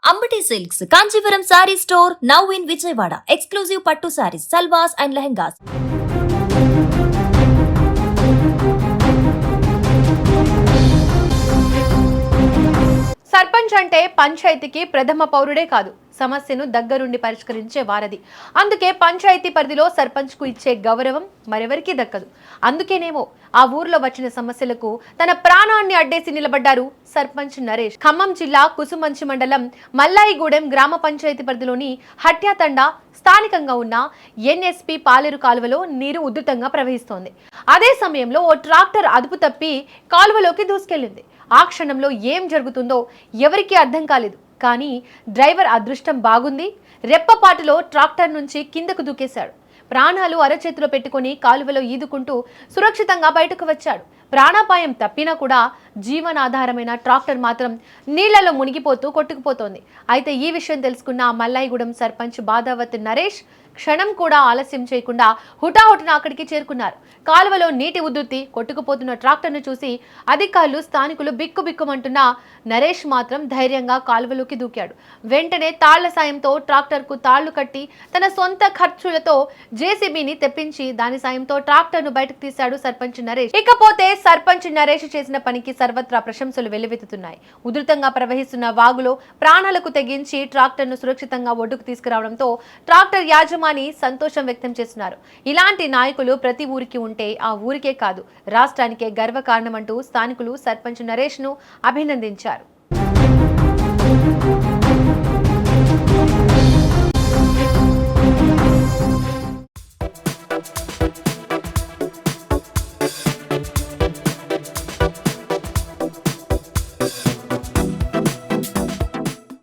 Ambati silks Kanchipuram sorry store now in Vijayawada. Exclusive పట్టు saris, సల్వాస్ and lehengas. Sarpanch అంటే పంచాయతీకి ప్రథమ పౌరుడే కాదు, సమస్యను దగ్గరుండి పరిష్కరించే వారధి. అందుకే పంచాయతీ పరిధిలో సర్పంచ్కు ఇచ్చే గౌరవం మరెవరికీ దక్కదు. అందుకేనేమో ఆ ఊర్లో వచ్చిన సమస్యలకు తన ప్రాణాన్ని అడ్డేసి నిలబడ్డారు సర్పంచ్ నరేష్. ఖమ్మం జిల్లా కుసుమంచి మండలం మల్లాయిగూడెం గ్రామ పంచాయతీ పరిధిలోని హట్యాతండా స్థానికంగా ఉన్న ఎన్ఎస్పి పాలేరు కాలువలో నీరు ఉధృతంగా ప్రవహిస్తోంది. అదే సమయంలో ఓ ట్రాక్టర్ అదుపు తప్పి కాలువలోకి దూసుకెళ్లింది. ఆ క్షణంలో ఏం జరుగుతుందో ఎవరికీ అర్థం కాలేదు. కానీ డ్రైవర్ అదృష్టం బాగుంది, రెప్పపాటులో ట్రాక్టర్ నుంచి కిందకు దూకేశాడు. ప్రాణాలు అరచేతిలో పెట్టుకుని కాలువలో ఈదుకుంటూ సురక్షితంగా బయటకు వచ్చాడు. ప్రాణాపాయం తప్పినా కూడా జీవనాధారమైన ట్రాక్టర్ మాత్రం నీళ్లలో మునిగిపోతూ కొట్టుకుపోతోంది. అయితే ఈ విషయం తెలుసుకున్న మల్లాయిగూడెం సర్పంచ్ బాదావత్ నరేష్ క్షణం కూడా ఆలస్యం చేయకుండా హుటాహుటిన అక్కడికి చేరుకున్నారు. కాలువలో నీటి ఉధృతి, కొట్టుకుపోతున్న ట్రాక్టర్ను చూసి అధికారులు, స్థానికులు బిక్కుబిక్కుమంటున్న నరేష్ మాత్రం ధైర్యంగా కాలువలోకి దూకాడు. వెంటనే తాళ్ల సాయంతో ట్రాక్టర్కు తాళ్లు కట్టి తన సొంత ఖర్చులతో జేసీబీని తెప్పించి దాని సాయంతో ట్రాక్టర్ను బయటకు తీశాడు సర్పంచ్ నరేష్. ఇకపోతే సర్పంచ్ నరేష్ చేసిన పనికి సర్వత్రా ప్రశంసలు వెల్లువెత్తుతున్నాయి. ఉధృతంగా ప్రవహిస్తున్న వాగులో ప్రాణాలకు తెగించి ట్రాక్టర్ను సురక్షితంగా ఒడ్డుకు తీసుకురావడంతో ట్రాక్టర్ యాజమాని సంతోషం వ్యక్తం చేస్తున్నారు. ఇలాంటి నాయకులు ప్రతి ఊరికి ఉంటే ఆ ఊరికే కాదు, రాష్ట్రానికే గర్వకారణమంటూ స్థానికులు సర్పంచ్ నరేష్ ను అభినందించారు.